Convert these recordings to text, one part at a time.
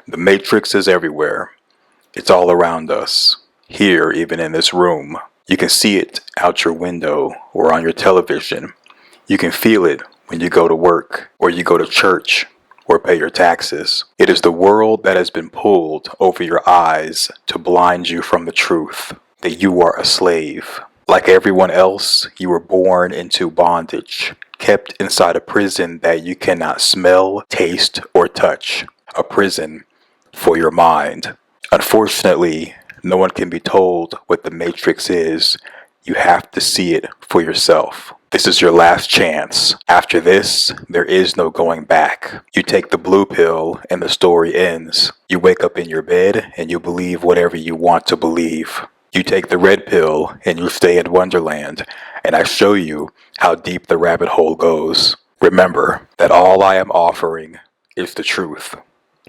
The Matrix is everywhere. It's all around us. Here, even in this room. You can see it out your window or on your television. You can feel it when you go to work or you go to church or pay your taxes. It is the world that has been pulled over your eyes to blind you from the truth that you are a slave. Like everyone else, you were born into bondage, kept inside a prison that you cannot smell, taste, or touch. A prison for your mind. Unfortunately, no one can be told what the Matrix is. You have to see it for yourself. This is your last chance. After this, there is no going back. You take the blue pill and the story ends. You wake up in your bed and you believe whatever you want to believe. You take the red pill and you stay in Wonderland, and I show you how deep the rabbit hole goes. Remember that all I am offering is the truth,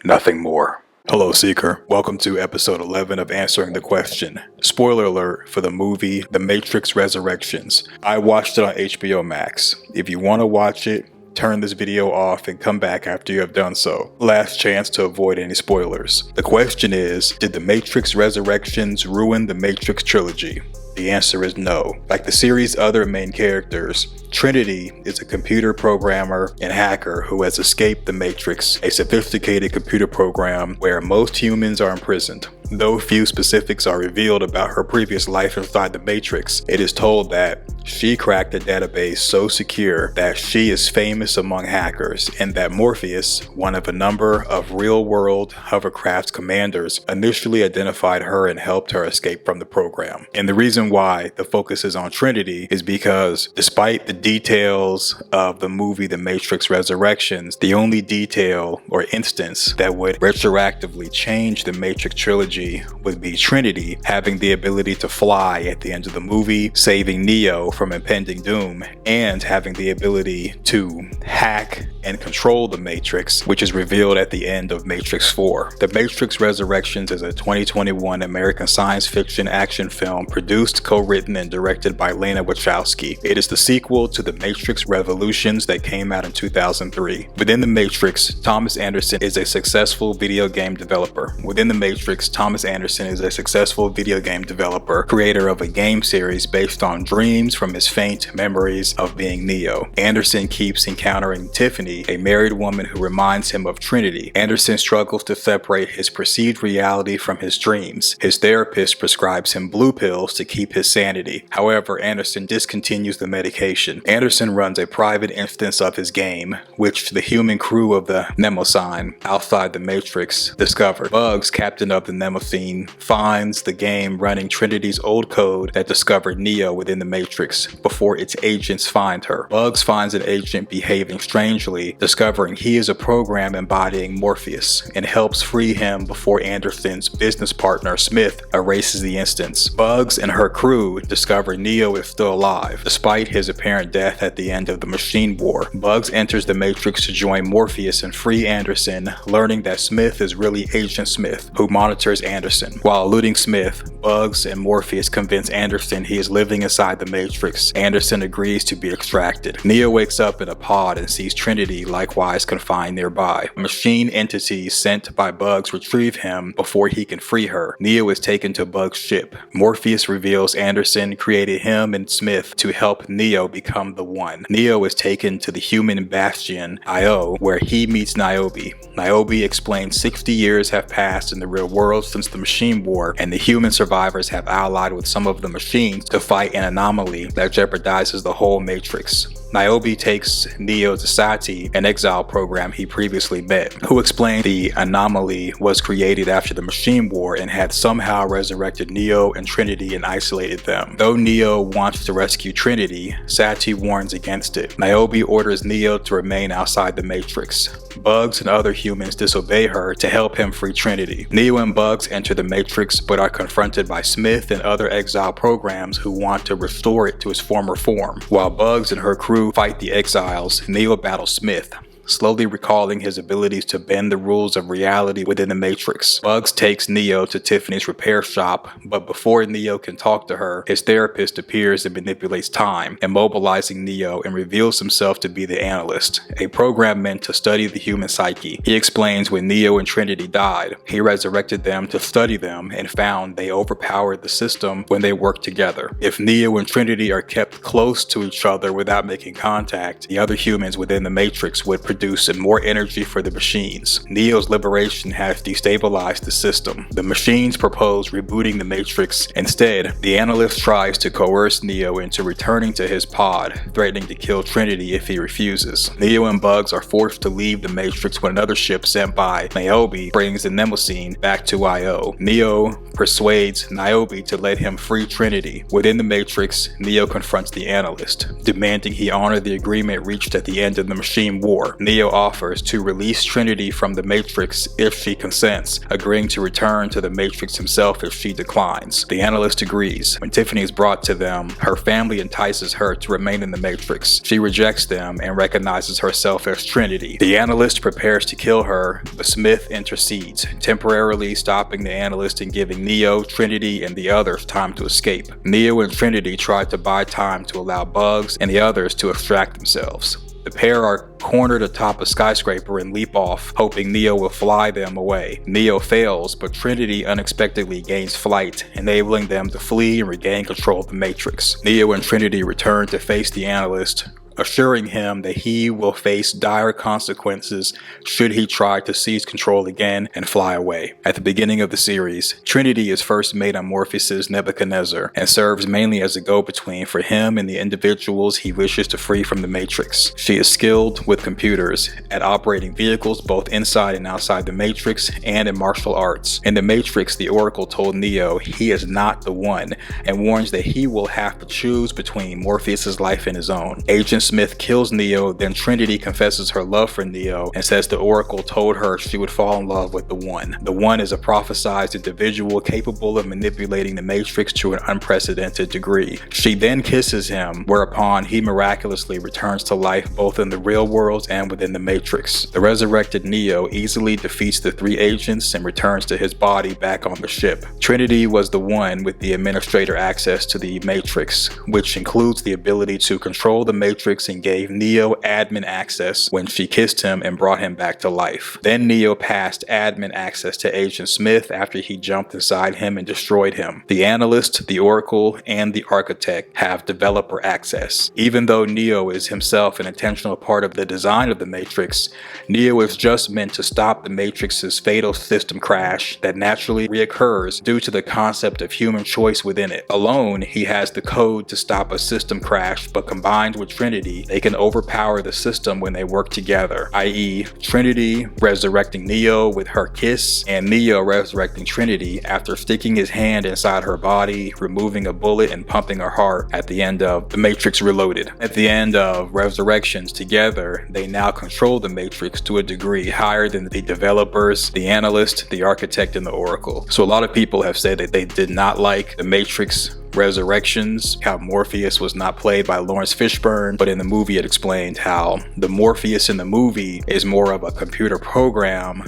nothing more. Hello, Seeker. Welcome to episode 11 of Answering the Question. Spoiler alert for the movie The Matrix Resurrections. I watched it on HBO Max. If you want to watch it, turn this video off and come back after you have done so. Last chance to avoid any spoilers. The question is, did The Matrix Resurrections ruin the Matrix trilogy? The answer is no. Like the series' other main characters, Trinity is a computer programmer and hacker who has escaped the Matrix, a sophisticated computer program where most humans are imprisoned. Though few specifics are revealed about her previous life inside the Matrix, it is told that she cracked a database so secure that she is famous among hackers, and that Morpheus, one of a number of real-world hovercraft commanders, initially identified her and helped her escape from the program. And the reason why the focus is on Trinity is because, despite the details of the movie The Matrix Resurrections, the only detail or instance that would retroactively change the Matrix trilogy would be Trinity having the ability to fly at the end of the movie, saving Neo from impending doom, and having the ability to hack and control the Matrix, which is revealed at the end of Matrix 4. The Matrix Resurrections is a 2021 American science fiction action film produced, co-written, and directed by Lana Wachowski. It is the sequel to The Matrix Revolutions that came out in 2003. Within The Matrix, Thomas Anderson is a successful video game developer. Within The Matrix, Thomas Anderson is a successful video game developer, creator of a game series based on dreams from his faint memories of being Neo. Anderson keeps encountering Tiffany, a married woman who reminds him of Trinity. Anderson struggles to separate his perceived reality from his dreams. His therapist prescribes him blue pills to keep his sanity. However, Anderson discontinues the medication. Anderson runs a private instance of his game, which the human crew of the Mnemosyne outside the Matrix discovered. Bugs, captain of the Mnemosyne, finds the game running Trinity's old code that discovered Neo within the Matrix before its agents find her. Bugs finds an agent behaving strangely, discovering he is a program embodying Morpheus, and helps free him before Anderson's business partner Smith erases the instance. Bugs and her crew discover Neo is still alive, despite his apparent death at the end of the Machine War. Bugs enters the Matrix to join Morpheus and free Anderson, learning that Smith is really Agent Smith, who monitors Anderson. While eluding Smith, Bugs and Morpheus convince Anderson he is living inside the Matrix. Anderson agrees to be extracted. Neo wakes up in a pod and sees Trinity likewise confined nearby. Machine entities sent by Bugs retrieve him before he can free her. Neo is taken to Bugs' ship. Morpheus reveals Anderson created him and Smith to help Neo become the One. Neo is taken to the human bastion, Io, where he meets Niobe. Niobe explains 60 years have passed in the real world since the Machine War, and the human survivors have allied with some of the machines to fight an anomaly that jeopardizes the whole Matrix. Niobe takes Neo to Sati, an exile program he previously met, who explained the anomaly was created after the Machine War and had somehow resurrected Neo and Trinity and isolated them. Though Neo wants to rescue Trinity, Sati warns against it. Niobe orders Neo to remain outside the Matrix. Bugs and other humans disobey her to help him free Trinity. Neo and Bugs enter the Matrix but are confronted by Smith and other exile programs who want to restore it to its former form. While Bugs and her crew fight the exiles, Neo battles Smith. slowly recalling his abilities to bend the rules of reality within the Matrix. Bugs takes Neo to Tiffany's repair shop, but before Neo can talk to her, his therapist appears and manipulates time, immobilizing Neo, and reveals himself to be the Analyst, a program meant to study the human psyche. He explains when Neo and Trinity died, he resurrected them to study them and found they overpowered the system when they worked together. If Neo and Trinity are kept close to each other without making contact, the other humans within the Matrix would produce more energy for the machines. Neo's liberation has destabilized the system. The machines propose rebooting the Matrix. Instead, the Analyst tries to coerce Neo into returning to his pod, threatening to kill Trinity if he refuses. Neo and Bugs are forced to leave the Matrix when another ship sent by Niobe brings the Mnemosyne back to Io. Neo persuades Niobe to let him free Trinity. Within the Matrix, Neo confronts the Analyst, demanding he honor the agreement reached at the end of the Machine War. Neo offers to release Trinity from the Matrix if she consents, agreeing to return to the Matrix himself if she declines. The Analyst agrees. When Tiffany is brought to them, her family entices her to remain in the Matrix. She rejects them and recognizes herself as Trinity. The Analyst prepares to kill her, but Smith intercedes, temporarily stopping the Analyst and giving Neo, Trinity, and the others time to escape. Neo and Trinity try to buy time to allow Bugs and the others to extract themselves. The pair are cornered atop a skyscraper and leap off, hoping Neo will fly them away. Neo fails, but Trinity unexpectedly gains flight, enabling them to flee and regain control of the Matrix. Neo and Trinity return to face the Analyst, assuring him that he will face dire consequences should he try to seize control again and fly away. At the beginning of the series, Trinity is first made on Morpheus's Nebuchadnezzar and serves mainly as a go-between for him and the individuals he wishes to free from the Matrix. She is skilled with computers at operating vehicles both inside and outside the Matrix and in martial arts. In the Matrix, the Oracle told Neo he is not the one and warns that he will have to choose between Morpheus's life and his own. Agent Smith kills Neo, then Trinity confesses her love for Neo and says the Oracle told her she would fall in love with the One. The One is a prophesized individual capable of manipulating the Matrix to an unprecedented degree. She then kisses him, whereupon he miraculously returns to life both in the real world and within the Matrix. The resurrected Neo easily defeats the three agents and returns to his body back on the ship. Trinity was the one with the administrator access to the Matrix, which includes the ability to control the Matrix, and gave Neo admin access when she kissed him and brought him back to life. Then Neo passed admin access to Agent Smith after he jumped inside him and destroyed him. The Analyst, the Oracle, and the Architect have developer access. Even though Neo is himself an intentional part of the design of the Matrix, Neo is just meant to stop the Matrix's fatal system crash that naturally reoccurs due to the concept of human choice within it. Alone, he has the code to stop a system crash, but combined with Trinity, they can overpower the system when they work together, i.e. Trinity resurrecting Neo with her kiss, and Neo resurrecting Trinity after sticking his hand inside her body, removing a bullet and pumping her heart at the end of The Matrix Reloaded. At the end of Resurrections, together, they now control the Matrix to a degree higher than the developers, the Analyst, the Architect, and the Oracle. So a lot of people have said that they did not like The Matrix Resurrections, how Morpheus was not played by Lawrence Fishburne, but in the movie it explained how the Morpheus in the movie is more of a computer program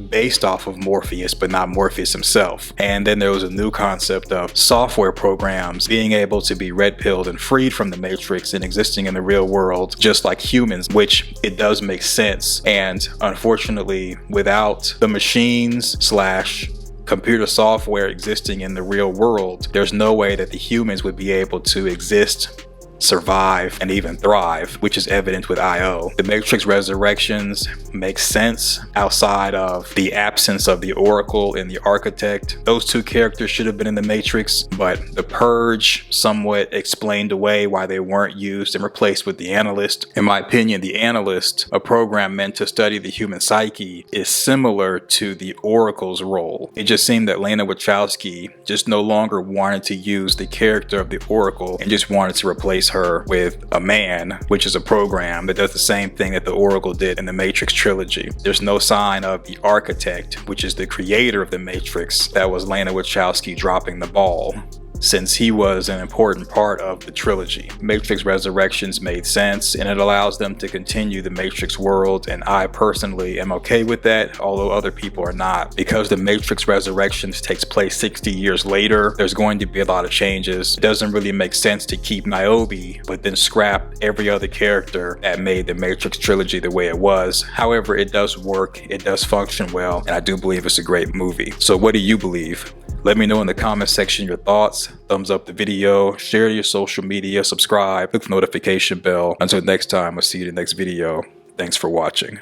based off of Morpheus, but not Morpheus himself. And then there was a new concept of software programs being able to be red-pilled and freed from the Matrix and existing in the real world just like humans, which it does make sense. And unfortunately, without the machines / computer software existing in the real world, there's no way that the humans would be able to exist, survive, and even thrive, which is evident with Io. The Matrix Resurrections makes sense outside of the absence of the Oracle and the Architect. Those two characters should have been in the Matrix, but the Purge somewhat explained away why they weren't used and replaced with the Analyst. In my opinion, the Analyst, a program meant to study the human psyche, is similar to the Oracle's role. It just seemed that Lana Wachowski just no longer wanted to use the character of the Oracle and just wanted to replace her with a man, which is a program that does the same thing that the Oracle did in the Matrix trilogy. There's no sign of the Architect, which is the creator of the Matrix. That was Lana Wachowski dropping the ball since he was an important part of the trilogy. Matrix Resurrections made sense, and it allows them to continue the Matrix world, and I personally am okay with that, although other people are not. Because the Matrix Resurrections takes place 60 years later, there's going to be a lot of changes. It doesn't really make sense to keep Niobe, but then scrap every other character that made the Matrix trilogy the way it was. However, it does work, it does function well, and I do believe it's a great movie. So what do you believe? Let me know in the comment section your thoughts. Thumbs up the video, share your social media, subscribe, click the notification bell. Until next time, I'll see you in the next video. Thanks for watching.